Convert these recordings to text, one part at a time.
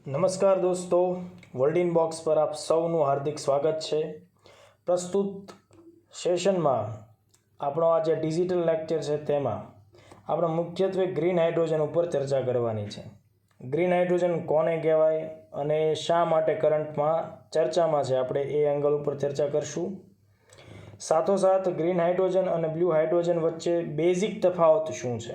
નમસ્કાર દોસ્તો, world in box પર આપ સૌનું હાર્દિક સ્વાગત છે. પ્રસ્તુત સેશનમાં આપણો આ જે ડિજિટલ લેક્ચર છે તેમાં આપણે મુખ્યત્વે ગ્રીન હાઇડ્રોજન ઉપર ચર્ચા કરવાની છે. ગ્રીન હાઇડ્રોજન કોને કહેવાય અને શા માટે કરંટમાં ચર્ચામાં છે, આપણે એ એંગલ ઉપર ચર્ચા કરશું. સાથોસાથ ગ્રીન હાઇડ્રોજન અને બ્લુ હાઇડ્રોજન વચ્ચે બેઝિક તફાવત શું છે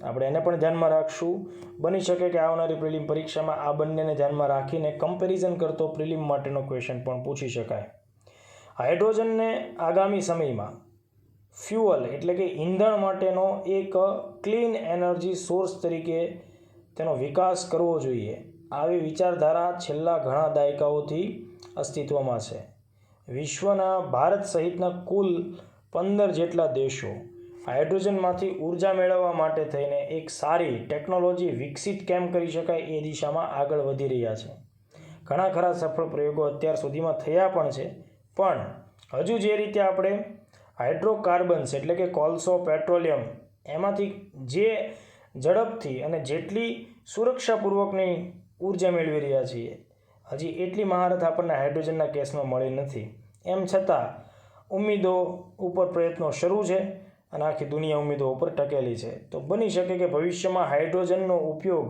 આપણે એને પણ ધ્યાનમાં રાખશું. બની શકે કે આવનારી પ્રિલિમ પરીક્ષામાં આ બંનેને ધ્યાનમાં રાખીને કમ્પેરિઝન કરતો પ્રિલિમ માટેનો ક્વેશ્ચન પણ પૂછી શકાય. હાઇડ્રોજનને આગામી સમયમાં ફ્યુઅલ એટલે કે ઈંધણ માટેનો એક ક્લીન એનર્જી સોર્સ તરીકે તેનો વિકાસ કરવો જોઈએ, આવી વિચારધારા છેલ્લા ઘણા દાયકાઓથી અસ્તિત્વમાં છે. વિશ્વના ભારત સહિતના કુલ 15 જેટલા દેશો હાઇડ્રોજનમાંથી ઉર્જા મેળવવા માટે થઈને એક સારી ટેકનોલોજી વિકસિત કેમ કરી શકાય એ દિશામાં આગળ વધી રહ્યા છે. ઘણા ખરા સફળ પ્રયોગો અત્યાર સુધીમાં થયા પણ છે, પણ હજુ જે રીતે આપણે હાઇડ્રોકાર્બન્સ એટલે કે કોલસો, પેટ્રોલિયમ એમાંથી જે ઝડપથી અને જેટલી સુરક્ષાપૂર્વકની ઉર્જા મેળવી રહ્યા છીએ, હજી એટલી મહારથ આપણને હાઇડ્રોજનના કેસમાં મળી નથી. એમ છતાં ઉમ્મીદો ઉપર પ્રયત્નો શરૂ છે અને આખી દુનિયા ઉમ્મીદો ઉપર ટકેલી છે. તો બની શકે કે ભવિષ્યમાં હાઇડ્રોજનનો ઉપયોગ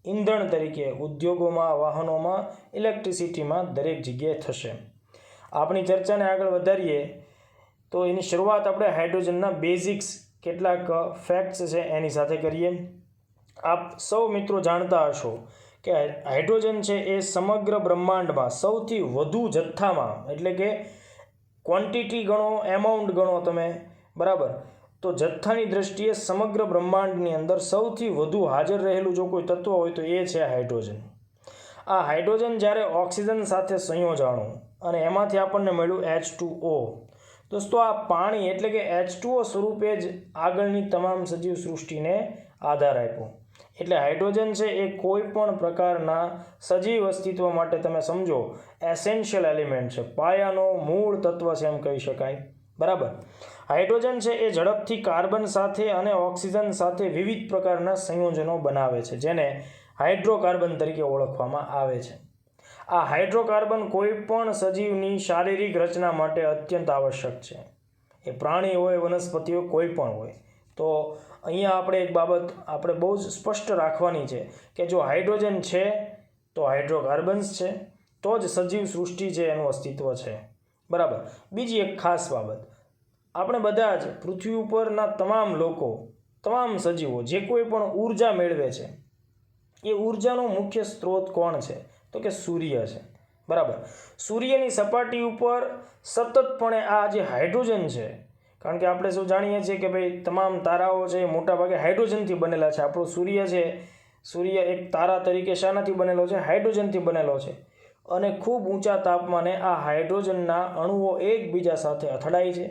ઈંધણ તરીકે ઉદ્યોગોમાં, વાહનોમાં, ઇલેક્ટ્રિસિટીમાં દરેક જગ્યાએ થશે. આપણી ચર્ચાને આગળ વધારીએ તો એની શરૂઆત આપણે હાઇડ્રોજનના બેઝિક્સ કેટલાક ફેક્ટ્સ છે એની સાથે કરીએ. આપ સૌ મિત્રો જાણતા હશો કે હાઇડ્રોજન છે એ સમગ્ર બ્રહ્માંડમાં સૌથી વધુ જથ્થામાં, એટલે કે ક્વોન્ટિટી ગણો, એમાઉન્ટ ગણો તમે, બરાબર, તો જથ્થાની દ્રષ્ટિએ સમગ્ર બ્રહ્માંડની અંદર સૌથી વધુ હાજર રહેલું જો કોઈ તત્વ હોય તો એ છે હાઇડ્રોજન. આ હાઇડ્રોજન જ્યારે ઓક્સિજન સાથે સંયોજાણું અને એમાંથી આપણને મળ્યું H2O. દોસ્તો, આ પાણી એટલે કે H2O સ્વરૂપે જ આગળની તમામ સજીવ સૃષ્ટિને આધાર આપ્યો. એટલે હાઇડ્રોજન છે એ કોઈ પણ પ્રકારના સજીવ અસ્તિત્વ માટે તમે સમજો એસેન્શિયલ એલિમેન્ટ છે, પાયાનો મૂળ તત્વ છે એમ કહી શકાય, બરાબર. હાઇડ્રોજન છે એ ઝડપથી કાર્બન સાથે અને ઓક્સિજન સાથે વિવિધ પ્રકારના સંયોજનો બનાવે છે, જેને હાઇડ્રોકાર્બન તરીકે ઓળખવામાં આવે છે. આ હાઇડ્રોકાર્બન કોઈ પણ સજીવની શારીરિક રચના માટે અત્યંત આવશ્યક છે. એ પ્રાણી હોય, વનસ્પતિ હોય, કોઈ પણ હોય. તો અહીંયા આપણે એક બાબત આપણે બહુ જ સ્પષ્ટ રાખવાની છે કે જો હાઇડ્રોજન છે તો હાઇડ્રોકાર્બન્સ છે, તો જ સજીવ સૃષ્ટિ છે એનું અસ્તિત્વ છે, બરાબર. બીજી એક ખાસ બાબત, આપણે બધા જ પૃથ્વી ઉપરના તમામ લોકો, તમામ સજીવો જે કોઈ પણ ઉર્જા મેળવે છે એ ઉર્જાનો મુખ્ય સ્ત્રોત કોણ છે તો કે સૂર્ય છે, બરાબર. સૂર્યની સપાટી ઉપર સતતપણે આ જે હાઇડ્રોજન છે, કારણ કે આપણે સૌ જાણીએ છીએ કે ભાઈ તમામ તારાઓ છે એ મોટાભાગે હાઇડ્રોજનથી બનેલા છે. આપણો સૂર્ય છે, સૂર્ય એક તારા તરીકે શાનાથી બનેલો છે? હાઇડ્રોજનથી બનેલો છે. અને ખૂબ ઊંચા તાપમાને આ હાઇડ્રોજનના અણુઓ એકબીજા સાથે અથડાય છે.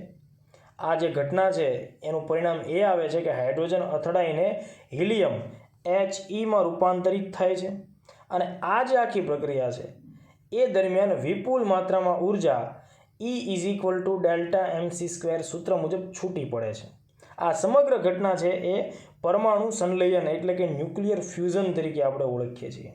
આ જે ઘટના છે એનું પરિણામ એ આવે છે કે હાઇડ્રોજન અથડાઈને હિલિયમ Heમાં રૂપાંતરિત થાય છે. અને આ જે આખી પ્રક્રિયા છે એ દરમિયાન વિપુલ માત્રામાં ઉર્જા E=Δmc² સૂત્ર મુજબ છૂટી પડે છે. આ સમગ્ર ઘટના છે એ પરમાણુ સંલયન એટલે કે ન્યુક્લિયર ફ્યુઝન તરીકે આપણે ઓળખીએ છીએ.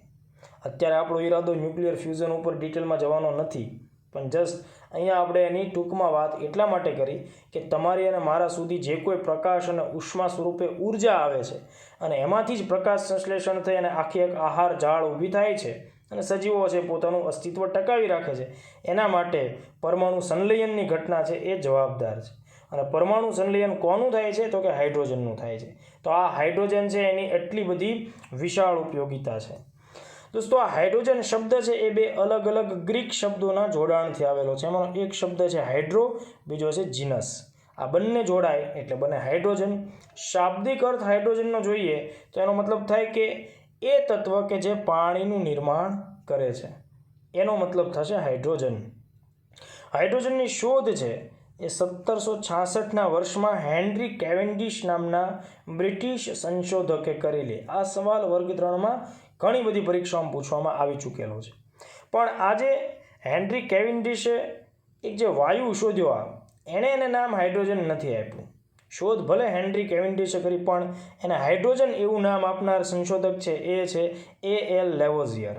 અત્યારે આપણો ઈરાદો ન્યુક્લિયર ફ્યુઝન ઉપર ડિટેલમાં જવાનો નથી, પણ જસ્ટ અહીંયા આપણે એની ટૂંકમાં વાત એટલા માટે કરી કે તમારી અને મારા સુધી જે કોઈ પ્રકાશ અને ઉષ્મા સ્વરૂપે ઉર્જા આવે છે અને એમાંથી જ પ્રકાશ સંશ્લેષણ થઈ અને આખી એક આહાર જાળ ઊભી થાય છે અને સજીવો છે પોતાનું અસ્તિત્વ ટકાવી રાખે છે, એના માટે પરમાણુ સંલયનની ઘટના છે એ જવાબદાર છે. અને પરમાણુ સંલયન કોનું થાય છે તો કે હાઇડ્રોજનનું થાય છે. તો આ હાઇડ્રોજન છે એની એટલી બધી વિશાળ ઉપયોગિતા છે. દોસ્તો, આ હાઇડ્રોજન શબ્દ છે એ બે અલગ અલગ ગ્રીક શબ્દોના જોડાણથી આવેલો છે. એમાંનો એક શબ્દ છે હાઇડ્રો, બીજો છે જીનસ. આ બંને જોડાય એટલે બને હાઇડ્રોજન. શાબ્દિક અર્થ હાઇડ્રોજનનો જોઈએ તો એનો મતલબ થાય કે એ તત્વ કે જે પાણીનું નિર્માણ કરે છે, એનો મતલબ થશે હાઇડ્રોજન. હાઇડ્રોજનની શોધ છે એ 1766ના વર્ષમાં હેનરી કેવેન્ડિશ નામના બ્રિટિશ સંશોધકે કરેલી. આ સવાલ વર્ગ 3માં ઘણી બધી પરીક્ષાઓમાં પૂછવામાં આવી ચૂકેલો છે. પણ આજે હેનરી કેવેન્ડિશે એક જે વાયુ શોધ્યો, એણે એને નામ હાઇડ્રોજન નથી આપ્યું. શોધ ભલે હેનરી કેવેન્ડિશે કરી, પણ એને હાઇડ્રોજન એવું નામ આપનાર સંશોધક છે એ છે A.L. લેવોઝિયર.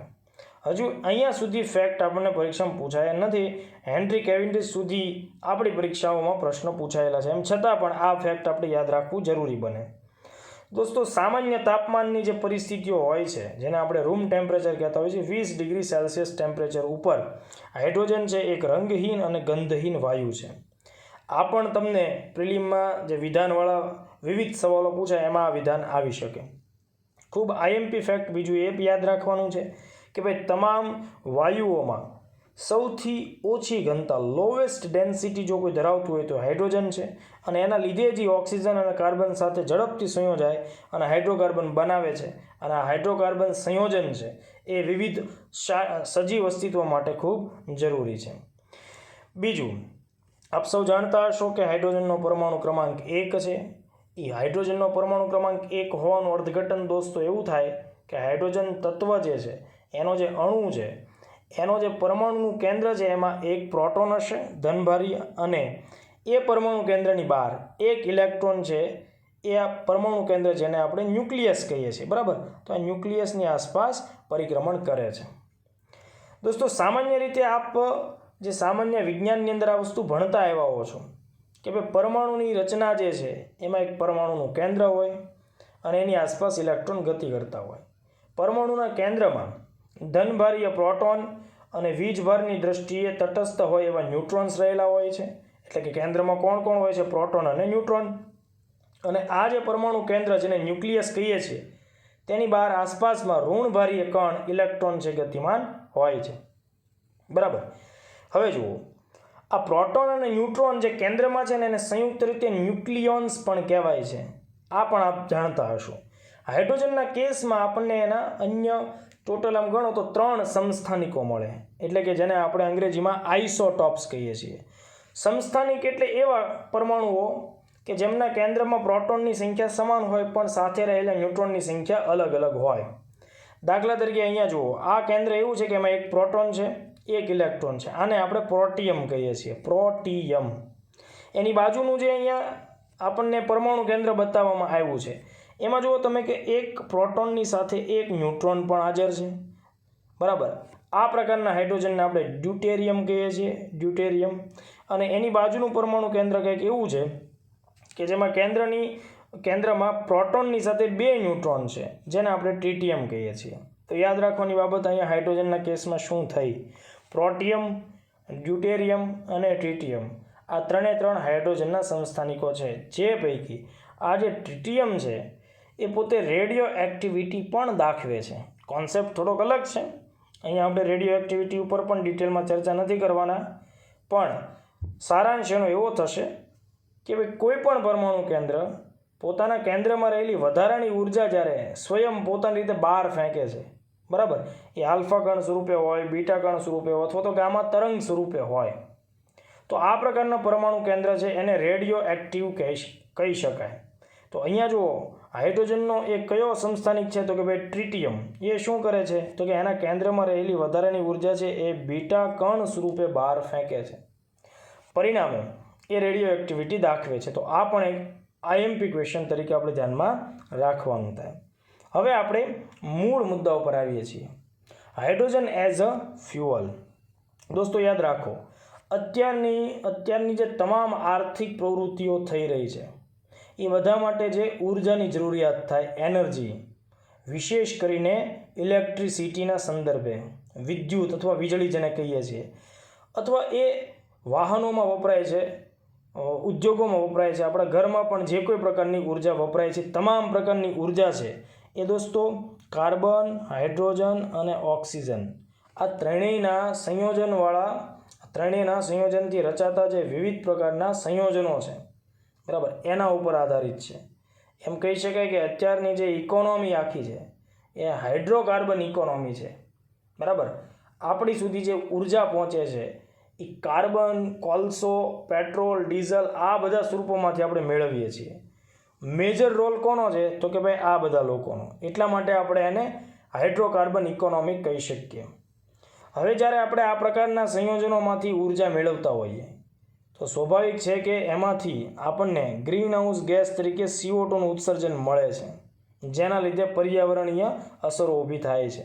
હજુ અહીંયા સુધી ફેક્ટ આપણને પરીક્ષામાં પૂછાયા નથી. હેનરી કેવિન્ડિશ સુધી આપણી પરીક્ષાઓમાં પ્રશ્નો પૂછાયેલા છે. એમ છતાં પણ આ ફેક્ટ આપણે યાદ રાખવું જરૂરી બને. દોસ્તો, સામાન્ય તાપમાનની જે પરિસ્થિતિઓ હોય છે, જેને આપણે રૂમ ટેમ્પરેચર કહેતા હોઈએ છીએ, 20 ડિગ્રી સેલ્સિયસ ટેમ્પરેચર ઉપર હાઇડ્રોજન છે એક રંગહીન અને ગંધહીન વાયુ છે. આ પણ તમને પ્રિલિમમાં જે વિધાનવાળા વિવિધ સવાલો પૂછાય એમાં આ વિધાન આવી શકે. ખૂબ આઈએમપી ફેક્ટ બીજું એ યાદ રાખવાનું છે કે ભાઈ તમામ વાયુઓમાં સૌથી ઓછી ઘનતા લોએસ્ટ ડેન્સિટી જો કોઈ ધરાવતું હોય તો હાઇડ્રોજન છે, અને એના લીધે જ ઓક્સિજન અને કાર્બન સાથે ઝડપથી સંયોજાય અને હાઇડ્રોકાર્બન બનાવે છે. અને આ હાઇડ્રોકાર્બન સંયોજન છે એ વિવિધ સજીવ અસ્તિત્વ માટે ખૂબ જરૂરી છે. બીજું, આપ સૌ જાણતા હશો કે હાઇડ્રોજનનો પરમાણુ ક્રમાંક 1 છે. એ હાઇડ્રોજનનો પરમાણુ ક્રમાંક 1 હોવાનું અર્થઘટન દોસ્તો એવું થાય કે હાઇડ્રોજન તત્વ જે છે એનો જે અણુ છે, એનો જે પરમાણુનું કેન્દ્ર છે એમાં એક પ્રોટોન હશે ધનભારી, અને એ પરમાણુ કેન્દ્રની બહાર એક ઇલેક્ટ્રોન છે. એ આ પરમાણુ કેન્દ્ર જેને આપણે ન્યુક્લિયસ કહીએ છીએ, બરાબર. તો આ ન્યુક્લિયસની આસપાસ પરિક્રમણ કરે છે. દોસ્તો, સામાન્ય રીતે આપ જે સામાન્ય વિજ્ઞાનની અંદર આ વસ્તુ ભણતા આવ્યા હો છો કે ભાઈ પરમાણુની રચના જે છે એમાં એક પરમાણુનું કેન્દ્ર હોય અને એની આસપાસ ઇલેક્ટ્રોન ગતિ કરતા હોય. પરમાણુના કેન્દ્રમાં ધનભારીય પ્રોટોન અને વીજભારની દ્રષ્ટિએ તટસ્થ હોય એવા ન્યુટ્રોન્સ રહેલા હોય છે. એટલે કે કેન્દ્રમાં કોણ કોણ હોય છે? પ્રોટોન અને ન્યુટ્રોન. અને આ જે પરમાણુ કેન્દ્ર જેને ન્યુક્લિયસ કહીએ છીએ તેની બહાર આસપાસમાં ઋણભારીય કણ ઇલેક્ટ્રોન છે ગતિમાન હોય છે, બરાબર. હવે જુઓ, આ પ્રોટોન અને ન્યુટ્રોન જે કેન્દ્રમાં છે ને એને સંયુક્ત રીતે ન્યુક્લિયોન્સ પણ કહેવાય છે. આ પણ આપ જાણતા હશો. હાઇડ્રોજનના કેસમાં આપણને એના અન્ય ટોટલ આમ ગણો તો 3 સમસ્થાનિકો મળે, એટલે કે જેને આપણે અંગ્રેજીમાં આઇસોટોપ્સ કહીએ છીએ. સમસ્થાનિક એટલે એવા પરમાણુઓ કે જેમના કેન્દ્રમાં પ્રોટોનની સંખ્યા સમાન હોય પણ સાથે રહેલા ન્યુટ્રોનની સંખ્યા અલગ અલગ હોય. દાખલા તરીકે અહીંયા જુઓ, આ કેન્દ્ર એવું છે કે એમાં એક પ્રોટોન છે, એક ઇલેક્ટ્રોન છે. આને આપણે પ્રોટિયમ કહીએ છીએ, પ્રોટિયમ. એની બાજુનું જે અહીંયા આપણને પરમાણુ કેન્દ્ર બતાવવામાં આવ્યું છે એમાં જુઓ તમે કે એક પ્રોટોનની સાથે એક ન્યુટ્રોન પણ હાજર છે, બરાબર. આ પ્રકારના હાઇડ્રોજનને આપણે ડ્યુટેરિયમ કહીએ છીએ, ડ્યુટેરિયમ. અને એની બાજુનું પરમાણુ કેન્દ્ર કંઈક એવું છે કે જેમાં કેન્દ્રમાં પ્રોટોનની સાથે 2 ન્યુટ્રોન છે, જેને આપણે ટ્રિટિયમ કહીએ છીએ. તો યાદ રાખવાની બાબત અહીંયા હાઇડ્રોજનના કેસમાં શું થઈ? પ્રોટિયમ, ડ્યુટેરિયમ અને ટ્રિટિયમ આ 3 હાઇડ્રોજનના સમસ્થાનિકો છે. જે પૈકી આ જે ટ્રિટિયમ છે એ પોતે રેડિયો એક્ટિવિટી પણ દાખવે છે. કોન્સેપ્ટ થોડોક અલગ છે. અહીંયા આપણે રેડિયો એક્ટિવિટી ઉપર પણ ડિટેલમાં ચર્ચા નથી કરવાના, પણ સારાંશ એનો એવો થશે કે ભાઈ કોઈ પણ પરમાણુ કેન્દ્ર પોતાના કેન્દ્રમાં રહેલી વધારાની ઉર્જા જ્યારે સ્વયં પોતાની રીતે બહાર ફેંકે છે, બરાબર, એ આલ્ફા કણ સ્વરૂપે હોય, બીટા કણ સ્વરૂપે હોય અથવા તો ગામા તરંગ સ્વરૂપે હોય, તો આ પ્રકારના પરમાણુ કેન્દ્ર છે એને રેડિયો એક્ટિવ કહી શકાય. તો અહીંયા જુઓ, હાઇડ્રોજનનો એ કયો સમસ્થાનિક છે તો કે ભાઈ ટ્રિટિયમ. એ શું કરે છે તો કે એના કેન્દ્રમાં રહેલી વધારાની ઉર્જા છે એ બીટા કણ સ્વરૂપે બહાર ફેંકે છે. પરિણામે એ રેડિયો એક્ટિવિટી દાખવે છે. તો આ પણ એક આઈએમપી ક્વેશ્ચન તરીકે આપણે ધ્યાનમાં રાખવાનું થાય. હવે આપણે મૂળ મુદ્દા ઉપર આવીએ છીએ. Hydrogen as a fuel. દોસ્તો યાદ રાખો, અત્યારની જે તમામ આર્થિક પ્રવૃત્તિઓ થઈ રહી છે એ બધા માટે જે ઉર્જાની જરૂરિયાત થાય, એનર્જી, વિશેષ કરીને ઇલેક્ટ્રિસિટીના સંદર્ભે, વિદ્યુત અથવા વીજળી જેને કહીએ છીએ, અથવા એ વાહનોમાં વપરાય છે, ઉદ્યોગોમાં વપરાય છે, આપણા ઘરમાં પણ જે કોઈ પ્રકારની ઉર્જા વપરાય છે, તમામ પ્રકારની ઉર્જા છે એ દોસ્તો કાર્બન, હાઇડ્રોજન અને ઓક્સિજન આ ત્રણેયના સંયોજનથી રચાતા જે વિવિધ પ્રકારના સંયોજનો છે, બરાબર, એના ઉપર આધારિત છે. એમ કહી શકાય કે અત્યારની જે ઇકોનોમી આખી છે એ હાઇડ્રોકાર્બન ઇકોનોમી છે, બરાબર. આપણી સુધી જે ઉર્જા પહોંચે છે એ કાર્બન, કોલસો, પેટ્રોલ, ડીઝલ આ બધા સ્વરૂપોમાંથી આપણે મેળવીએ છીએ. મેજર રોલ કોનો છે તો કે ભાઈ આ બધા લોકોનો. એટલા માટે આપણે એને હાઇડ્રોકાર્બન ઇકોનોમી કહી શકીએ. હવે જ્યારે આપણે આ પ્રકારના સંયોજનોમાંથી ઉર્જા મેળવતા હોઈએ તો સ્વાભાવિક છે કે એમાંથી આપણને ગ્રીન હાઉસ ગેસ તરીકે CO2નું ઉત્સર્જન મળે છે, જેના લીધે પર્યાવરણીય અસરો ઊભી થાય છે.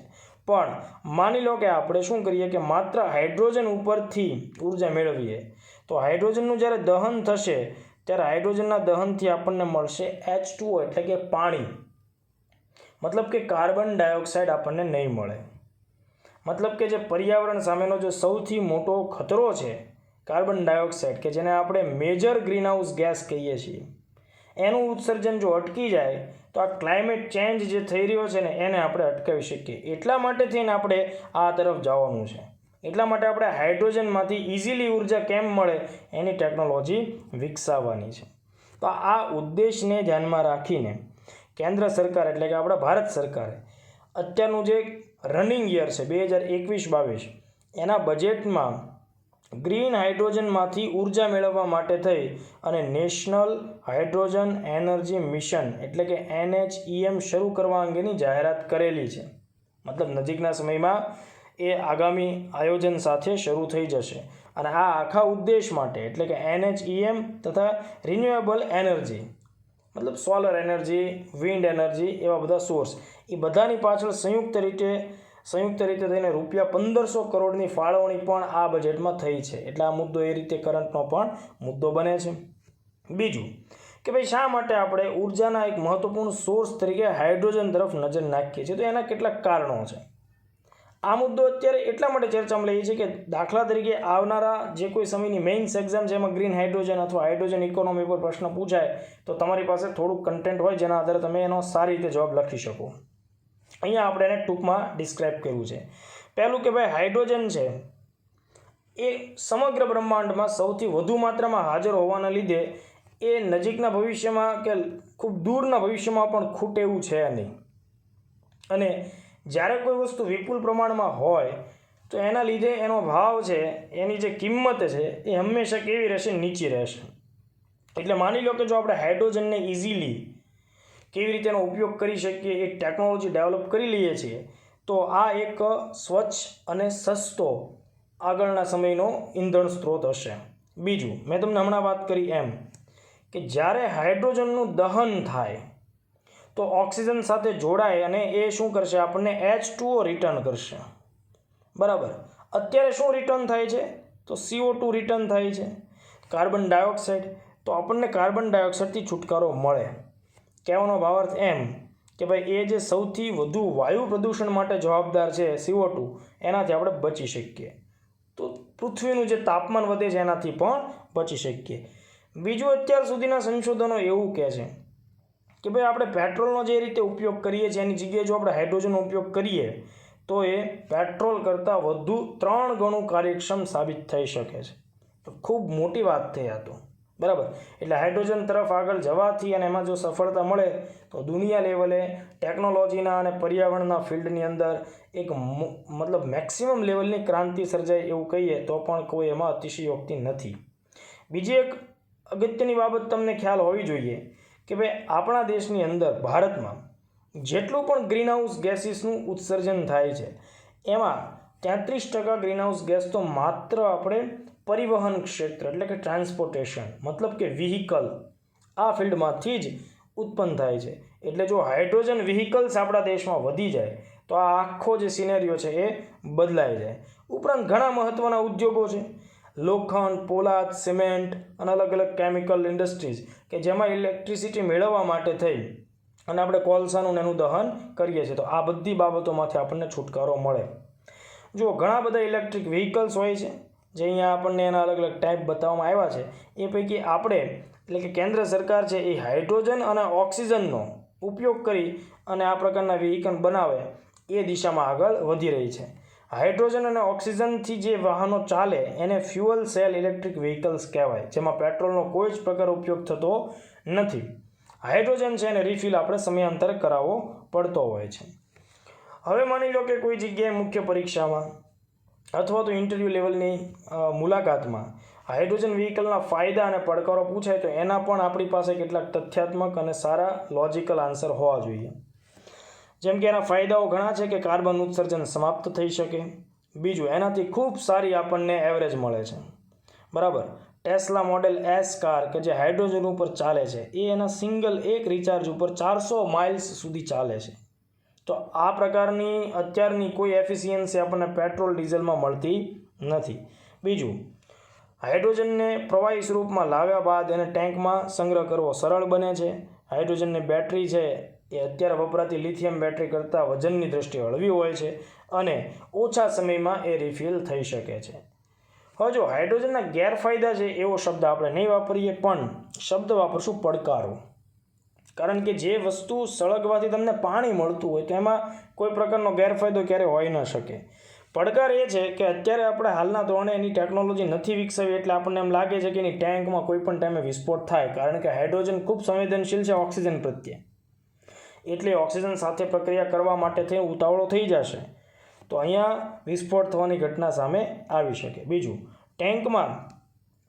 પણ માની લો કે આપણે શું કરીએ કે માત્ર હાઇડ્રોજન ઉપરથી ઉર્જા મેળવીએ તો હાઇડ્રોજનનું જ્યારે દહન થશે ત્યારે હાઇડ્રોજનના દહનથી આપણને મળશે H2O એટલે કે પાણી, મતલબ કે કાર્બન ડાયોક્સાઇડ આપણને નહીં મળે. મતલબ કે જે પર્યાવરણ સામેનો જે સૌથી મોટો ખતરો છે કાર્બન ડાયોક્સાઇડ, કે જેને આપણે મેજર ગ્રીનહાઉસ ગેસ કહીએ છીએ, એનું ઉત્સર્જન જો અટકી જાય તો આ ક્લાઇમેટ ચેન્જ જે થઈ રહ્યો છે ને એને આપણે અટકાવી શકીએ. એટલા માટે થઈને આપણે આ તરફ જવાનું છે. એટલા માટે આપણે હાઇડ્રોજનમાંથી ઇઝીલી ઉર્જા કેમ મળે એની ટેકનોલોજી વિકસાવવાની છે. તો આ ઉદ્દેશને ધ્યાનમાં રાખીને કેન્દ્ર સરકાર એટલે કે આપણા ભારત સરકારે અત્યારનું જે રનિંગ યર છે 2021-22 એના બજેટમાં ગ્રીન હાઇડ્રોજનમાંથી ઉર્જા મેળવવા માટે થઈ અને નેશનલ હાઇડ્રોજન એનર્જી મિશન એટલે કે NHEM શરૂ કરવા અંગેની જાહેરાત કરેલી છે. મતલબ નજીકના સમયમાં એ આગામી આયોજન સાથે શરૂ થઈ જશે. અને આ આખા ઉદ્દેશ માટે એટલે કે NHEM તથા રિન્યુએબલ એનર્જી મતલબ સોલર એનર્જી, વિન્ડ એનર્જી, એવા બધા સોર્સ, એ બધાની પાછળ સંયુક્ત રીતે થઈને ₹1500 કરોડની ફાળવણી પણ આ બજેટમાં થઈ છે. એટલે આ મુદ્દો એ રીતે કરંટનો પણ મુદ્દો બને છે. બીજું કે ભાઈ શા માટે આપણે ઉર્જાના એક મહત્વપૂર્ણ સોર્સ તરીકે હાઇડ્રોજન તરફ નજર નાખીએ છીએ, તો એના કેટલાક કારણો છે. આ મુદ્દો અત્યારે એટલા માટે ચર્ચામાં લઈએ છીએ કે દાખલા તરીકે આવનારા જે કોઈ સમયની મેઇન્સ એક્ઝામ જેમાં ગ્રીન હાઇડ્રોજન અથવા હાઇડ્રોજન ઇકોનોમી પર પ્રશ્ન પૂછાય તો તમારી પાસે થોડુંક કન્ટેન્ટ હોય જેના આધારે તમે એનો સારી રીતે જવાબ લખી શકો. અહીંયા આપણે એને ટૂંકમાં ડિસ્ક્રાઇબ કર્યું છે. પહેલું કે ભાઈ હાઇડ્રોજન છે એ સમગ્ર બ્રહ્માંડમાં સૌથી વધુ માત્રામાં હાજર હોવાના લીધે એ નજીકના ભવિષ્યમાં કે ખૂબ દૂરના ભવિષ્યમાં પણ ખૂટે એવું છે નહીં. અને જ્યારે કોઈ વસ્તુ વિપુલ પ્રમાણમાં હોય તો એના લીધે એનો ભાવ છે, એની જે કિંમત છે એ હંમેશા કેવી રહેશે? નીચી રહેશે. એટલે માની લો કે જો આપણે હાઇડ્રોજનને ઇઝીલી કેવી રીતે એનો ઉપયોગ કરી શકીએ એ ટેકનોલોજી ડેવલપ કરી લઈએ છીએ તો આ એક સ્વચ્છ અને સસ્તો આગળના સમયનો ઈંધણ સ્ત્રોત હશે. બીજું, મેં તમને હમણાં વાત કરી એમ કે જ્યારે હાઇડ્રોજનનું દહન થાય તો ઓક્સિજન સાથે જોડાય અને એ શું કરશે? આપણને H2O રિટર્ન કરશે. બરાબર. અત્યારે શું રિટર્ન થાય છે? તો CO2 રિટર્ન થાય છે, કાર્બન ડાયોક્સાઇડ. તો આપણને કાર્બન ડાયોક્સાઇડથી છુટકારો મળે. કહેવાનો ભાવાર્થ એમ કે ભાઈ એ જે સૌથી વધુ વાયુ પ્રદૂષણ માટે જવાબદાર છે CO2, એનાથી આપણે બચી શકીએ. તો પૃથ્વીનું જે તાપમાન વધે છે એનાથી પણ બચી શકીએ. બીજું, અત્યાર સુધીના સંશોધનો એવું કહે છે કે ભાઈ આપણે પેટ્રોલનો જે રીતે ઉપયોગ કરીએ છીએ એની જગ્યાએ જો આપણે હાઇડ્રોજનનો ઉપયોગ કરીએ તો એ પેટ્રોલ કરતાં વધુ 3 ગણું કાર્યક્ષમ સાબિત થઈ શકે છે. તો ખૂબ મોટી વાત થઈ આ તો. બરાબર. એટલે હાઇડ્રોજન તરફ આગળ જવાથી અને એમાં જો સફળતા મળે તો દુનિયા લેવલે ટેકનોલોજીના અને પર્યાવરણના ફિલ્ડની અંદર એક મતલબ મેક્સિમમ લેવલની ક્રાંતિ સર્જાય એવું કહીએ તો પણ કોઈ એમાં અતિશયોક્તિ નથી. બીજી એક અગત્યની બાબત તમને ખ્યાલ હોવી જોઈએ કે ભાઈ આપણા દેશની અંદર ભારતમાં જેટલું પણ ગ્રીનહાઉસ ગેસીસનું ઉત્સર્જન થાય છે એમાં 33% ગ્રીનહાઉસ ગેસ તો માત્ર આપણે પરિવહન ક્ષેત્ર એટલે કે ટ્રાન્સપોર્ટેશન મતલબ કે વ્હીકલ આ ફિલ્ડમાંથી જ ઉત્પન્ન થાય છે. એટલે જો હાઇડ્રોજન વ્હીકલ્સ આપણા દેશમાં વધી જાય તો આ આખો જે સિનેરિયો છે એ બદલાઈ જાય. ઉપરાંત ઘણા મહત્ત્વના ઉદ્યોગો છે, લોખંડ, પોલાદ, સિમેન્ટ અને અલગ અલગ કેમિકલ ઇન્ડસ્ટ્રીઝ કે જેમાં ઇલેક્ટ્રિસિટી મેળવવા માટે થઈ અને આપણે કોલસાનું એનું દહન કરીએ છીએ. તો આ બધી બાબતોમાંથી આપણને છુટકારો મળે. જો ઘણા બધા ઇલેક્ટ્રિક વ્હીકલ્સ હોય છે જે અહીંયા આપણને એના અલગ અલગ ટાઈપ બતાવવામાં આવ્યા છે. એ પૈકી આપણે એટલે કે કેન્દ્ર સરકાર છે એ હાઇડ્રોજન અને ઓક્સિજનનો ઉપયોગ કરી અને આ પ્રકારના વ્હીકલ બનાવે એ દિશામાં આગળ વધી રહી છે. હાઇડ્રોજન અને ઓક્સિજનથી જે વાહનો ચાલે એને ફ્યુઅલ સેલ ઇલેક્ટ્રિક વ્હીકલ્સ કહેવાય, જેમાં પેટ્રોલનો કોઈ જ પ્રકાર ઉપયોગ થતો નથી. હાઇડ્રોજન છે એને રિફિલ આપણે સમયાંતરે કરાવવો પડતો હોય છે. હવે માની લો કે કોઈ જગ્યાએ મુખ્ય પરીક્ષામાં અથવા તો ઇન્ટરવ્યૂ લેવલની મુલાકાતમાં હાઇડ્રોજન વ્હીકલના ફાયદા અને પડકારો પૂછાય તો એના પણ આપણી પાસે કેટલાક તથ્યાત્મક અને સારા લોજિકલ આન્સર હોવા જોઈએ. જેમ કે એના ફાયદાઓ ઘણા છે કે કાર્બન ઉત્સર્જન સમાપ્ત થઈ શકે. બીજું, એનાથી ખૂબ સારી આપણને એવરેજ મળે છે. બરાબર. ટેસ્લા મોડેલ S કાર કે જે હાઇડ્રોજન ઉપર ચાલે છે એ એના સિંગલ એક રિચાર્જ ઉપર 400 માઇલ્સ સુધી ચાલે છે. તો આ પ્રકારની અત્યારની કોઈ એફિશિયન્સી આપણને પેટ્રોલ ડીઝલમાં મળતી નથી. બીજું, હાઇડ્રોજનને પ્રવાહી સ્વરૂપમાં લાવ્યા બાદ એને ટેન્કમાં સંગ્રહ કરવો સરળ બને છે. હાઇડ્રોજનની બેટરી છે એ અત્યારે વપરાતી લિથિયમ બેટરી કરતાં વજનની દ્રષ્ટિએ હળવી હોય છે અને ઓછા સમયમાં એ રિફિલ થઈ શકે છે. હવે જો હાઇડ્રોજનના ગેરફાયદા છે એવો શબ્દ આપણે નહીં વાપરીએ, પણ શબ્દ વાપરશું પડકારો. કારણ કે જે વસ્તુ સળગવાથી તમને પાણી મળતું હોય તો એમાં કોઈ પ્રકારનો ગેરફાયદો ક્યારેય હોઈ ન શકે. પડકાર એ છે કે અત્યારે આપણે હાલના ધોરણે એની ટેકનોલોજી નથી વિકસાવી, એટલે આપણને એમ લાગે છે કે એની ટેન્કમાં કોઈ પણ ટાઈમે વિસ્ફોટ થાય, કારણ કે હાઇડ્રોજન ખૂબ સંવેદનશીલ છે ઓક્સિજન પ્રત્યે. એટલે ઓક્સિજન સાથે પ્રક્રિયા કરવા માટે થઈ ઉતાવળો થઈ જશે તો અહીંયા વિસ્ફોટ થવાની ઘટના સામે આવી શકે. બીજું, ટેન્કમાં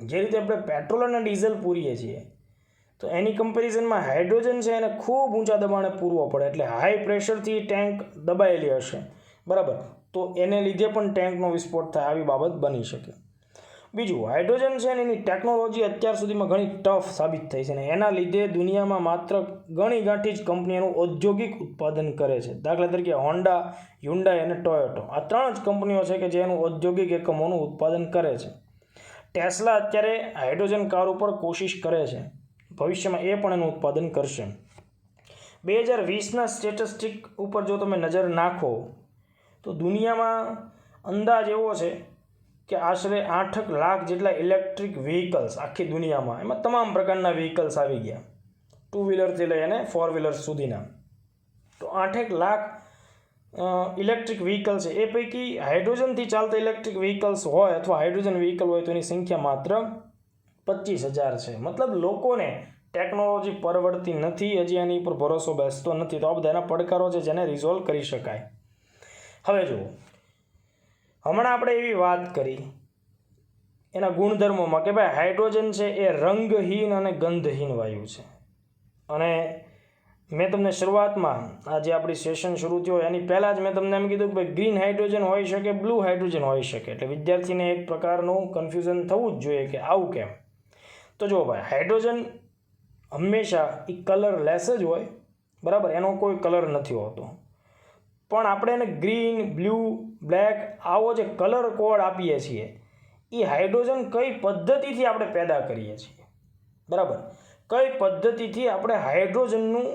જે રીતે આપણે પેટ્રોલ અને ડીઝલ પૂરીએ છીએ તો એની કમ્પેરિઝનમાં હાઇડ્રોજન છે એને ખૂબ ઊંચા દબાણે પૂરવો પડે, એટલે હાઈ પ્રેશરથી ટેન્ક દબાયેલી હશે, બરાબર, તો એને લીધે પણ ટેન્કનો વિસ્ફોટ થાય આવી બાબત બની શકે. બીજું, હાઇડ્રોજન છે ને એની ટેકનોલોજી અત્યાર સુધીમાં ઘણી ટફ સાબિત થઈ છે ને એના લીધે દુનિયામાં માત્ર ઘણી ગાંઠી જ કંપનીઓનું ઔદ્યોગિક ઉત્પાદન કરે છે. દાખલા તરીકે હોન્ડા, હ્યુન્ડાઈ અને ટોયોટો, આ 3 જ કંપનીઓ છે કે જે એનું ઔદ્યોગિક એકમોનું ઉત્પાદન કરે છે. ટેસ્લા અત્યારે હાઇડ્રોજન કાર ઉપર કોશિશ કરે છે, ભવિષ્યમાં એ પણ એનું ઉત્પાદન કરશે. 2020ના સ્ટેટિસ્ટિક ઉપર જો તમે નજર નાખો તો દુનિયામાં અંદાજ એવો છે કે આશરે 8 લાખ જેટલા ઇલેક્ટ્રિક વ્હીકલ્સ આખી દુનિયામાં, એમાં તમામ પ્રકારના વ્હીકલ્સ આવી ગયા, 2 વ્હીલરથી લઈ અને 4 વ્હીલર સુધીના. તો 8 લાખ ઇલેક્ટ્રિક વ્હીકલ છે, એ પૈકી હાઇડ્રોજનથી ચાલતા ઇલેક્ટ્રિક વ્હીકલ્સ હોય અથવા હાઇડ્રોજન વ્હીકલ હોય તો એની સંખ્યા માત્ર 25,000 છે. મતલબ લોકોને ટેકનોલોજી પરવડતી નથી, હજી એની ઉપર ભરોસો બેસતો નથી. તો આ બધા એના પડકારો છે જેને રિઝોલ્વ કરી શકાય. હવે જુઓ, હમણાં આપણે એવી વાત કરી એના ગુણધર્મોમાં કે ભાઈ હાઇડ્રોજન છે એ રંગહીન અને ગંધહીન વાયુ છે. અને મેં તમને શરૂઆતમાં આ જે આપણી સેશન શરૂ થયો એની પહેલાં જ મેં તમને એમ કીધું કે ભાઈ ગ્રીન હાઇડ્રોજન હોઈ શકે, બ્લુ હાઇડ્રોજન હોઈ શકે. એટલે વિદ્યાર્થીને એક પ્રકારનું કન્ફ્યુઝન થવું જ જોઈએ કે આવું કેમ. તો જુઓ ભાઈ, હાઇડ્રોજન હંમેશા એ કલરલેસ જ હોય, બરાબર, એનો કોઈ કલર નથી હોતો. પણ આપણે એને ગ્રીન, બ્લુ, બ્લેક આવો જે કલર કોડ આપીએ છીએ એ હાઇડ્રોજન કઈ પદ્ધતિથી આપણે પેદા કરીએ છીએ, બરાબર, કઈ પદ્ધતિથી આપણે હાઇડ્રોજનનું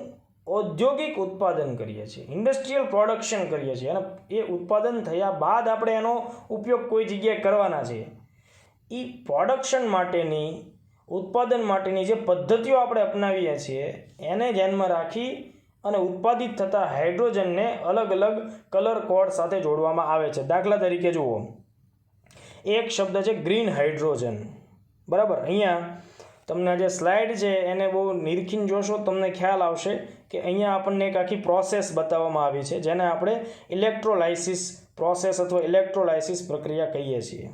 ઔદ્યોગિક ઉત્પાદન કરીએ છીએ, ઇન્ડસ્ટ્રીયલ પ્રોડક્શન કરીએ છીએ, અને એ ઉત્પાદન થયા બાદ આપણે એનો ઉપયોગ કોઈ જગ્યાએ કરવાના છીએ. એ પ્રોડક્શન માટેની, ઉત્પાદન માટેની જે પદ્ધતિઓ આપણે અપનાવીએ છીએ એને ધ્યાનમાં રાખી અને ઉત્પાદિત થતા હાઇડ્રોજનને અલગ અલગ કલર કોડ સાથે જોડવામાં આવે છે. દાખલા તરીકે જુઓ, એક શબ્દ છે ગ્રીન હાઇડ્રોજન, બરાબર. અહીંયા તમને જે સ્લાઇડ છે એને બહુ નિરખીને જોશો તમને ખ્યાલ આવશે કે અહીંયા આપણને એક આખી પ્રોસેસ બતાવવામાં આવી છે જેને આપણે ઇલેક્ટ્રોલાઇસિસ પ્રોસેસ અથવા ઇલેક્ટ્રોલાઇસિસ પ્રક્રિયા કહીએ છીએ.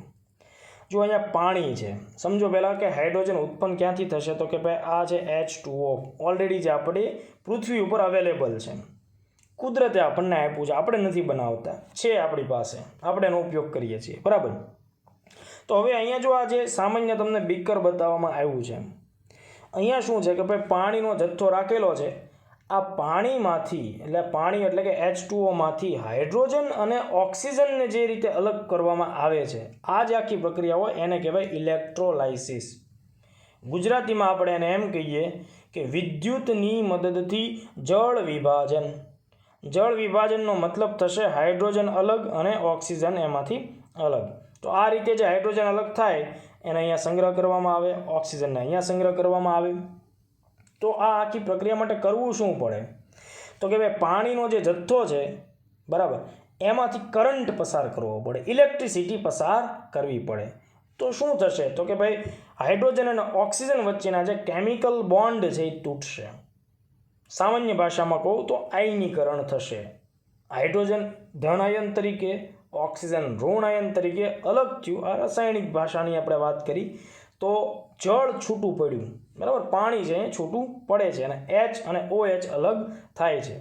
જો અહીંયા પાણી છે, સમજો પહેલાં કે હાઇડ્રોજન ઉત્પન્ન ક્યાંથી થશે, તો કે ભાઈ આ છે H2O, ઓલરેડી જે આપણી પૃથ્વી ઉપર અવેલેબલ છે, કુદરતે આપણને આપ્યું છે, આપણે નથી બનાવતા, છે આપણી પાસે, આપણે એનો ઉપયોગ કરીએ છીએ, બરાબર. તો હવે અહીંયા જો આ જે સામાન્ય તમને બીકર બતાવવામાં આવ્યું છે, અહીંયા શું છે કે ભાઈ પાણીનો જથ્થો રાખેલો છે, આ પાણીમાંથી એટલે પાણી એટલે કે H2O માંથી હાઇડ્રોજન અને ઓક્સિજનને જે રીતે અલગ કરવામાં આવે છે, આ જે આખી પ્રક્રિયા હોય એને કહેવાય ઇલેક્ટ્રોલાઇસિસ. ગુજરાતીમાં આપણે એને એમ કહીએ કે વિદ્યુતની મદદથી જળ વિભાજન. જળ વિભાજનનો મતલબ થશે હાઇડ્રોજન અલગ અને ઓક્સિજન એમાંથી અલગ. તો આ રીતે જે હાઇડ્રોજન અલગ થાય એને અહીંયા સંગ્રહ કરવામાં આવે, ઓક્સિજનને અહીંયા સંગ્રહ કરવામાં આવે. તો આ આખી પ્રક્રિયા માટે કરવું શું પડે, તો કે ભાઈ પાણીનો જે જથ્થો છે, બરાબર, એમાંથી કરંટ પસાર કરવો પડે, ઇલેક્ટ્રિસિટી પસાર કરવી પડે. તો શું થશે, તો કે ભાઈ હાઇડ્રોજન અને ઓક્સિજન વચ્ચેના જે કેમિકલ બોન્ડ છે એ તૂટશે. સામાન્ય ભાષામાં કહું તો આયનીકરણ થશે. હાઇડ્રોજન ધન આયન તરીકે, ઓક્સિજન ઋણ આયન તરીકે અલગ થયું. આ રાસાયણિક ભાષાની આપણે વાત કરી તો જળ છૂટું પડ્યું, બરાબર, પાણી છે એ છૂટું પડે છે અને H અને OH અલગ થાય છે.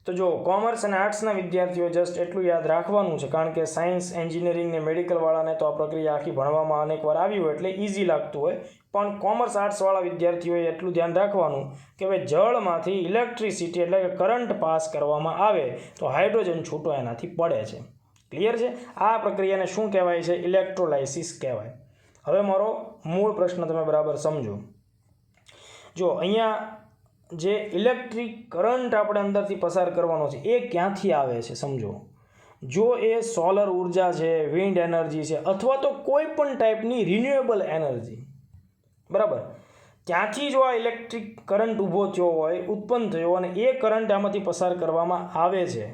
તો જો કોમર્સ અને આર્ટ્સના વિદ્યાર્થીઓ જસ્ટ એટલું યાદ રાખવાનું છે, કારણ કે સાયન્સ, એન્જિનિયરિંગ ને મેડિકલવાળાને તો આ પ્રક્રિયા આખી ભણવામાં અનેકવાર આવી હોય એટલે ઇઝી લાગતું હોય, પણ કોમર્સ આર્ટ્સવાળા વિદ્યાર્થીઓએ એટલું ધ્યાન રાખવાનું કે ભાઈ જળમાંથી ઇલેક્ટ્રિસિટી એટલે કે કરંટ પાસ કરવામાં આવે તો હાઇડ્રોજન છૂટો એનાથી પડે છે. ક્લિયર છે? આ પ્રક્રિયાને શું કહેવાય છે? ઇલેક્ટ્રોલાઇસિસ કહેવાય. હવે મારો મૂળ પ્રશ્ન તમે બરાબર સમજો. જો અહીંયા જે ઇલેક્ટ્રિક કરંટ આપણે અંદરથી પસાર કરવાનો છે એ ક્યાંથી આવે છે સમજો. જો એ સોલર ઉર્જા છે, વિન્ડ એનર્જી છે, અથવા તો કોઈ પણ ટાઈપની રિન્યુએબલ એનર્જી, બરાબર, ત્યાંથી જો આ ઇલેક્ટ્રિક કરંટ ઊભો થયો હોય, ઉત્પન્ન થયો, અને એ કરંટ આમાંથી પસાર કરવામાં આવે છે,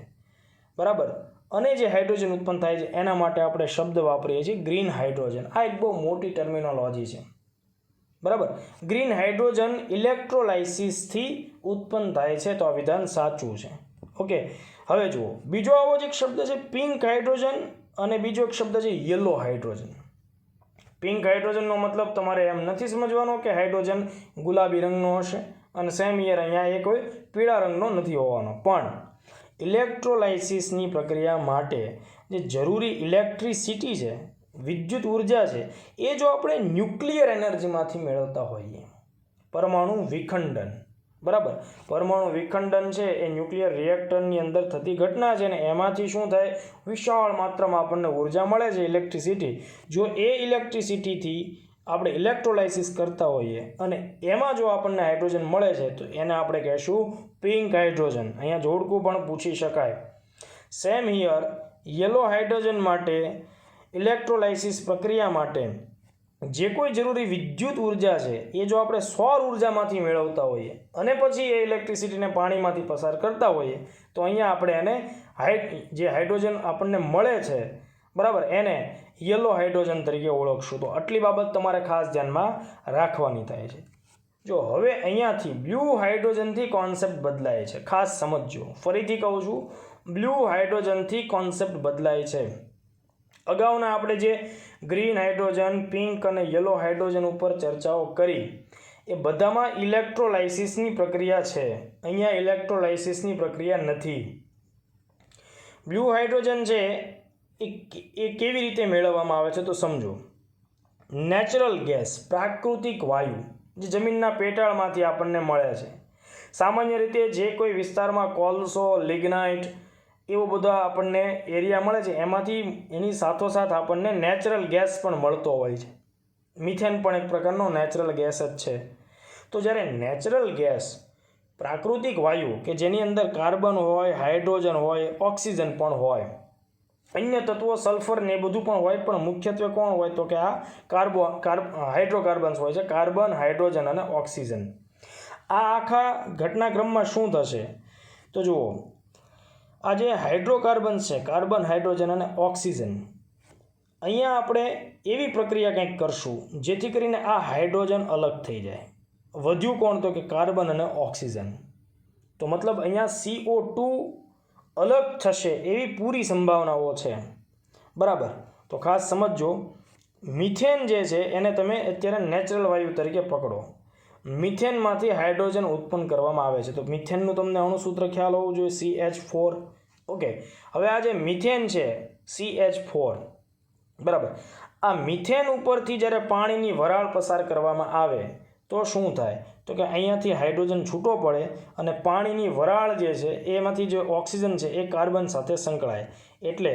બરાબર, અને જે હાઇડ્રોજન ઉત્પન્ન થાય છે એના માટે આપણે શબ્દ વાપરીએ છીએ ગ્રીન હાઇડ્રોજન. આ એક બહુ મોટી ટર્મિનોલોજી છે, બરાબર. ગ્રીન હાઇડ્રોજન ઇલેક્ટ્રોલાઇસિસથી ઉત્પન્ન થાય છે, તો આ વિધાન સાચું છે. ઓકે, હવે જુઓ, બીજો આવો જ એક શબ્દ છે પિંક હાઇડ્રોજન, અને બીજો એક શબ્દ છે યલો હાઇડ્રોજન. પિંક હાઇડ્રોજનનો મતલબ તમારે એમ નથી સમજવાનો કે હાઇડ્રોજન ગુલાબી રંગનો હશે, અને સેમ યર અહીંયા એ કોઈ પીળા રંગનો નથી હોવાનો. પણ ઇલેક્ટ્રોલાઇસિસની પ્રક્રિયા માટે જે જરૂરી ઇલેક્ટ્રિસિટી છે, વિદ્યુત ઉર્જા છે, એ જો આપણે ન્યુક્લિયર એનર્જીમાંથી મેળવતા હોઈએ, પરમાણુ વિખંડન, બરાબર, પરમાણુ વિખંડન છે એ ન્યુક્લિયર રિએક્ટરની અંદર થતી ઘટના છે, ને એમાંથી શું થાય? વિશાળ માત્રામાં આપણને ઉર્જા મળે છે, ઇલેક્ટ્રિસિટી. જો એ ઇલેક્ટ્રિસિટીથી આપણે ઇલેક્ટ્રોલાઇસિસ કરતા હોઈએ અને એમાં જો આપણને હાઇડ્રોજન મળે છે તો એને આપણે કહેશું પિંક હાઇડ્રોજન. અહીંયા જોડકું પણ પૂછી શકાય. સેમ હિયર યલો હાઇડ્રોજન માટે ઇલેક્ટ્રોલાઇસિસ પ્રક્રિયા માટે જે કોઈ જરૂરી વિદ્યુત ઉર્જા છે એ જો આપણે સૌર ઉર્જામાંથી મેળવતા હોઈએ અને પછી એ ઇલેક્ટ્રિસિટીને પાણીમાંથી પસાર કરતા હોઈએ તો અહીંયા આપણે એને જે હાઇડ્રોજન આપણને મળે છે, બરાબર, એને યલો હાઇડ્રોજન તરીકે ઓળખશું. તો આટલી બાબત તમારે ખાસ ધ્યાનમાં રાખવાની થાય છે. જો હવે અહીંયાથી બ્લુ હાઇડ્રોજનથી કોન્સેપ્ટ બદલાય છે, ખાસ સમજજો. ફરીથી કહું છું, બ્લુ હાઇડ્રોજનથી કોન્સેપ્ટ બદલાય છે. અગાઉના આપણે જે ગ્રીન હાઇડ્રોજન, પિંક અને યલો હાઇડ્રોજન ઉપર ચર્ચાઓ કરી એ બધામાં ઇલેક્ટ્રોલાઇસિસની પ્રક્રિયા છે. અહીંયા ઇલેક્ટ્રોલાઇસિસની પ્રક્રિયા નથી. બ્લુ હાઇડ્રોજન છે એ કેવી રીતે મેળવવામાં આવે છે તો સમજો. નેચરલ ગેસ, પ્રાકૃતિક વાયુ જે જમીનના પેટાળમાંથી આપણને મળે છે. સામાન્ય રીતે જે કોઈ વિસ્તારમાં કોલસો, લિગ્નાઇટ એવો બધા આપણને એરિયા મળે છે, એમાંથી એની સાથોસાથ આપણને નેચરલ ગેસ પણ મળતો હોય છે. મિથેન પણ એક પ્રકારનો નેચરલ ગેસ જ છે. તો જ્યારે નેચરલ ગેસ, પ્રાકૃતિક વાયુ કે જેની અંદર કાર્બન હોય, હાઇડ્રોજન હોય, ઓક્સિજન પણ હોય, અન્ય તત્વો સલ્ફર ને એ બધું પણ હોય, પણ મુખ્યત્વે કોણ હોય તો કે આ હાઇડ્રોકાર્બન્સ હોય છે, કાર્બન, હાઇડ્રોજન અને ઓક્સિજન. આ આખા ઘટનાક્રમમાં શું થશે તો જુઓ, આ જે હાઇડ્રોકાર્બન્સ છે, કાર્બન, હાઇડ્રોજન અને ઓક્સિજન, અહીંયા આપણે એવી પ્રક્રિયા કંઈક કરશું જેથી કરીને આ હાઇડ્રોજન અલગ થઈ જાય. વધ્યું કોણ તો કે કાર્બન અને ઓક્સિજન. તો મતલબ અહીંયા CO2 અલગ થશે એવી પૂરી સંભાવનાઓ છે, બરાબર. તો ખાસ સમજજો, મિથેન જે છે એને તમે અત્યારે નેચરલ વાયુ તરીકે પકડો. મિથેનમાંથી હાઇડ્રોજન ઉત્પન્ન કરવામાં આવે છે. તો મિથેનનું તમને અણુસૂત્ર ખ્યાલ હોવું જોઈએ, CH4. ઓકે, હવે આ જે મિથેન છે CH4, બરાબર, આ મિથેન ઉપરથી જ્યારે પાણીની વરાળ પસાર કરવામાં આવે તો શું થાય તો કે અહીંયાથી હાઇડ્રોજન છૂટો પડે અને પાણીની વરાળ જે છે એમાંથી જે ઓક્સિજન છે એ કાર્બન સાથે સંકળાય. એટલે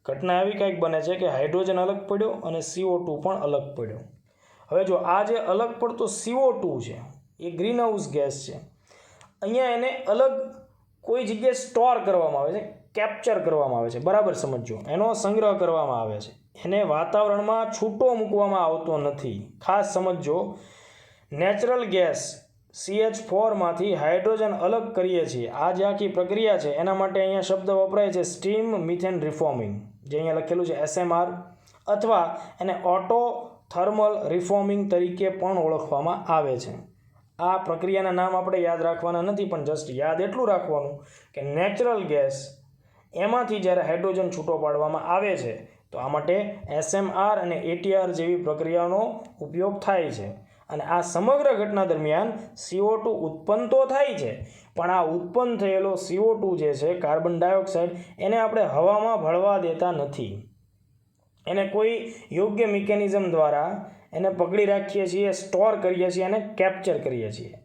ઘટના એવી કંઈક બને છે કે હાઇડ્રોજન અલગ પડ્યો અને CO2 પણ અલગ પડ્યો. હવે જો આ જે અલગ પડતો CO2 છે એ ગ્રીન હાઉસ ગેસ છે. અહીંયા એને અલગ કોઈ જગ્યાએ સ્ટોર કરવામાં આવે છે, કેપ્ચર કરવામાં આવે છે, બરાબર સમજો, એનો સંગ્રહ કરવામાં આવે છે. એને વાતાવરણમાં છૂટો મૂકવામાં આવતો નથી. ખાસ સમજો, નેચરલ ગેસ CH4માંથી હાઇડ્રોજન અલગ કરીએ છીએ, આ જે આખી પ્રક્રિયા છે એના માટે અહીંયા શબ્દ વપરાય છે સ્ટીમ મિથેન રિફોર્મિંગ, જે અહીંયા લખેલું છે SMR, અથવા એને ઓટો થર્મલ રિફોર્મિંગ તરીકે પણ ઓળખવામાં આવે છે. આ પ્રક્રિયાના નામ આપણે યાદ રાખવાના નથી, પણ જસ્ટ યાદ એટલું રાખવાનું કે નેચરલ ગેસ એમાંથી જ્યારે હાઇડ્રોજન છૂટો પાડવામાં આવે છે તો આ માટે SMR અને ATR જેવી પ્રક્રિયાનો ઉપયોગ થાય છે. અને આ સમગ્ર ઘટના દરમિયાન CO2 ઉત્પન્ન તો થાય છે, પણ આ ઉત્પન્ન થયેલો CO2 જે છે, કાર્બન ડાયોક્સાઇડ, એને આપણે હવામાં ભળવા દેતા નથી. એને કોઈ યોગ્ય મિકેનિઝમ દ્વારા એને પકડી રાખીએ છીએ, સ્ટોર કરીએ છીએ અને કેપ્ચર કરીએ છીએ.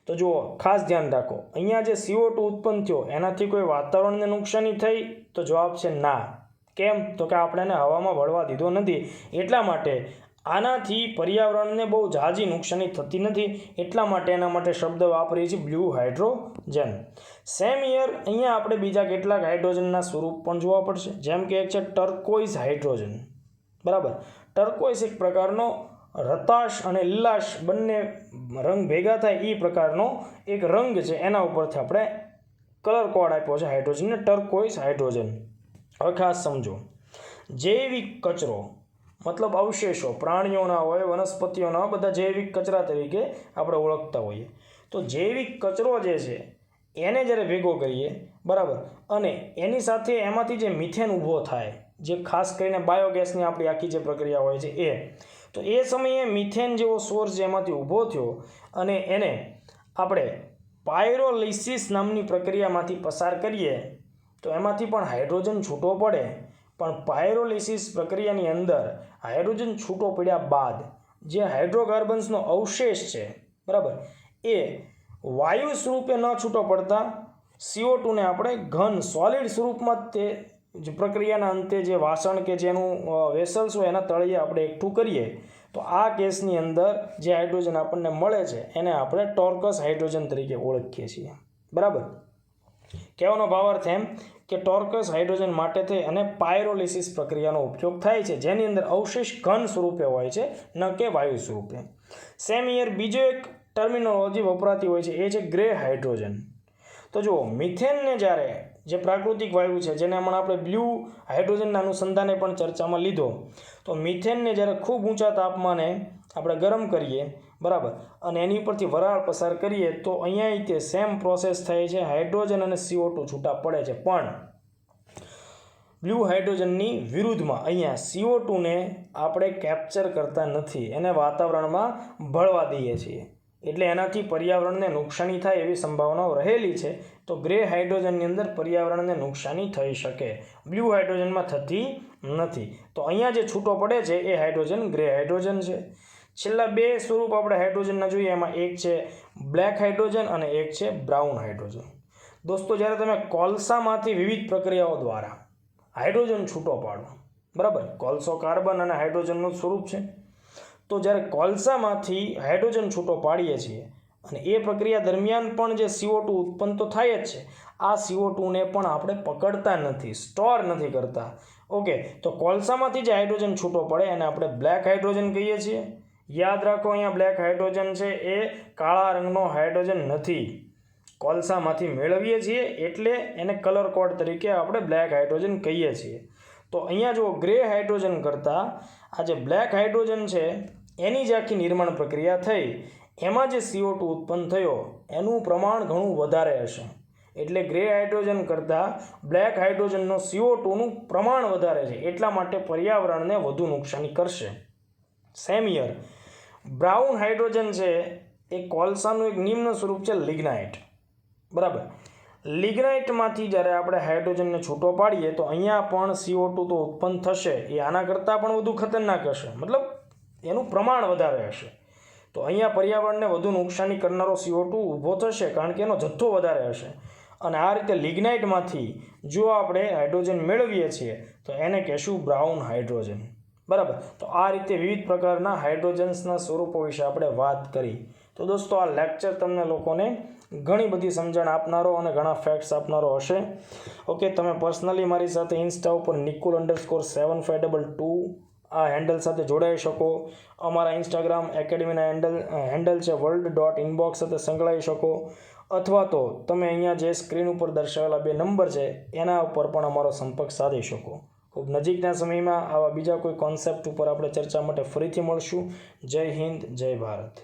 તો જુઓ, ખાસ ધ્યાન રાખો, અહીંયા જે CO2 ઉત્પન્ન થયો એનાથી કોઈ વાતાવરણને નુકસાની થઈ? તો જવાબ છે ના. કેમ? તો કે આપણે એને હવામાં ભળવા દીધો નથી, એટલા માટે આનાથી પર્યાવરણને બહુ ઝાઝી નુકસાની થતી નથી, એટલા માટે એના માટે શબ્દ વાપરીએ છીએ બ્લુ હાઇડ્રોજન. સેમ યર અહીંયા આપણે બીજા કેટલાક હાઇડ્રોજનના સ્વરૂપ પણ જોવા પડશે, જેમ કે એક છે ટર્કોઇઝ હાઇડ્રોજન. બરાબર, ટર્કોઇઝ એક પ્રકારનો રતાશ અને લીલાશ બંને રંગ ભેગા થાય એ પ્રકારનો એક રંગ છે, એના ઉપરથી આપણે કલર કોડ આપ્યો છે હાઇડ્રોજનને, ટર્કોઇઝ હાઇડ્રોજન. હવે ખાસ સમજો, જૈવિક કચરો મતલબ અવશેષો, પ્રાણીઓના હોય, વનસ્પતિઓના હોય, બધા જૈવિક કચરા તરીકે આપણે ઓળખતા હોઈએ. તો જૈવિક કચરો જે છે એને જ્યારે ભેગો કરીએ, બરાબર, અને એની સાથે એમાંથી જે મિથેન ઊભો થાય, જે ખાસ કરીને બાયોગેસની આપણી આખી જે પ્રક્રિયા હોય છે તો એ સમયે મિથેન જેવો સોર્સ જેમાંથી ઊભો થયો અને એને આપણે પાયરોલિસિસ નામની પ્રક્રિયામાંથી પસાર કરીએ તો એમાંથી પણ હાઇડ્રોજન છૂટો પડે. પણ પાયરોલિસિસ પ્રક્રિયાની અંદર હાઇડ્રોજન છૂટો પડ્યા બાદ જે હાઇડ્રોકાર્બન્સનો અવશેષ છે, બરાબર, એ વાયુ સ્વરૂપે ન છૂટો પડતા CO2 ને આપણે ઘન સોલિડ સ્વરૂપમાં તે જે પ્રક્રિયાના અંતે જે વાસણ કે જેનું વેસલ્સ હોય એના તળિયે આપણે એકઠું કરીએ તો આ કેસની અંદર જે હાઇડ્રોજન આપણને મળે છે એને આપણે ટોર્કસ હાઇડ્રોજન તરીકે ઓળખીએ છીએ. બરાબર, કહેવાનો ભાવાર્થ એમ કે ટોર્કસ હાઇડ્રોજન માટે થઈ અને પાયરોલિસિસ પ્રક્રિયાનો ઉપયોગ થાય છે, જેની અંદર અવશેષ ઘન સ્વરૂપે હોય છે, ન કે વાયુ સ્વરૂપે. સેમ યર બીજો એક ટર્મિનોલોજી વપરાતી હોય છે, એ છે ગ્રે હાઇડ્રોજન. તો જુઓ, મિથેનને જ્યારે જે પ્રાકૃતિક વાયુ છે, જેને હમણાં આપણે બ્લુ હાઇડ્રોજનના અનુસંધાને પણ ચર્ચામાં લીધો, તો મિથેનને જ્યારે ખૂબ ઊંચા તાપમાને આપણે ગરમ કરીએ, બરાબર, અને એની ઉપરથી વરાળ પસાર કરીએ તો અહીંયા તે સેમ પ્રોસેસ થાય છે, હાઇડ્રોજન અને CO2 છૂટા પડે છે. પણ બ્લુ હાઇડ્રોજનની વિરુદ્ધમાં અહીંયા CO2 ને આપણે કેપ્ચર કરતા નથી, એને વાતાવરણમાં ભળવા દઈએ છીએ, એટલે એનાથી પર્યાવરણને નુકસાની થાય એવી સંભાવનાઓ રહેલી છે. તો ગ્રે હાઇડ્રોજનની અંદર પર્યાવરણને નુકસાની થઈ શકે, બ્લુ હાઇડ્રોજનમાં થતી નથી. તો અહીંયા જે છૂટો પડે છે એ હાઇડ્રોજન ગ્રે હાઇડ્રોજન છે. છેલ્લા બે સ્વરૂપ આપણે હાઇડ્રોજનના જોઈએ, એમાં એક છે બ્લેક હાઇડ્રોજન અને એક છે બ્રાઉન હાઇડ્રોજન. દોસ્તો, જ્યારે તમે કોલસામાંથી વિવિધ પ્રક્રિયાઓ દ્વારા હાઇડ્રોજન છૂટો પાડો, બરાબર, કોલસો કાર્બન અને હાઇડ્રોજનનું સ્વરૂપ છે, તો જ્યારે કોલસામાંથી હાઇડ્રોજન છૂટો પાડીએ છીએ અને એ પ્રક્રિયા દરમિયાન પણ જે CO2 ઉત્પન્ન તો થાય જ છે, આ CO2 ને પણ આપણે પકડતા નથી, સ્ટોર નથી કરતા. ઓકે, તો કોલસામાંથી જે હાઇડ્રોજન છૂટો પડે એને આપણે બ્લેક હાઇડ્રોજન કહીએ છીએ. યાદ રાખો, અહીંયા બ્લેક હાઇડ્રોજન છે એ કાળા રંગનો હાઇડ્રોજન નથી, કોલસામાંથી મેળવીએ છીએ એટલે એને કલર કોડ તરીકે આપણે બ્લેક હાઇડ્રોજન કહીએ છીએ. તો અહીંયા જો ગ્રે હાઇડ્રોજન કરતાં આ જે બ્લેક હાઇડ્રોજન છે એની જે આખી નિર્માણ પ્રક્રિયા થઈ એમાં જે CO2 ઉત્પન્ન થયો એનું પ્રમાણ ઘણું વધારે હશે, એટલે ગ્રે હાઇડ્રોજન કરતાં બ્લેક હાઇડ્રોજનનો CO2નું પ્રમાણ વધારે છે, એટલા માટે પર્યાવરણને વધુ નુકસાની કરશે. સેમ યર બ્રાઉન હાઇડ્રોજન છે એ કોલસાનું એક નિમ્ન સ્વરૂપ છે લિગ્નાઇટ. બરાબર, લિગ્નાઇટમાંથી જ્યારે આપણે હાઇડ્રોજનને છૂટો પાડીએ તો અહીંયા પણ CO2 તો ઉત્પન્ન થશે, એ આના કરતાં પણ વધુ ખતરનાક હશે, મતલબ એનું પ્રમાણ વધારે હશે. તો અહીંયા પર્યાવરણને વધુ નુકસાની કરનારો CO2 ઊભો થશે, કારણ કે એનો જથ્થો વધારે હશે. અને આ રીતે લિગ્નાઇટમાંથી જો આપણે હાઇડ્રોજન મેળવીએ છીએ તો એને કહેશું બ્રાઉન હાઇડ્રોજન. બરાબર, તો આ રીતે વિવિધ પ્રકારના હાઇડ્રોજન્સના સ્વરૂપો વિશે આપણે વાત કરી. તો દોસ્તો, આ લેક્ચર તમને લોકોને ઘણી બધી સમજણ આપનારો અને ઘણા ફેક્ટ્સ આપનારો હશે. ઓકે, તમે પર્સનલી મારી સાથે ઇન્સ્ટા ઉપર Nikul_7522 આ હેન્ડલ સાથે જોડાઈ શકો. અમારા ઇન્સ્ટાગ્રામ એકેડમીના હેન્ડલ છે world.inbox સાથે સંકળાઈ શકો, અથવા તો તમે અહીંયા જે સ્ક્રીન ઉપર દર્શાવેલા બે નંબર છે એના ઉપર પણ અમારો સંપર્ક સાધી શકો. ખૂબ નજીકના સમયમાં આવા બીજા કોઈ કોન્સેપ્ટ ઉપર આપણે ચર્ચા માટે ફરીથી મળશું. જય હિન્દ, જય ભારત.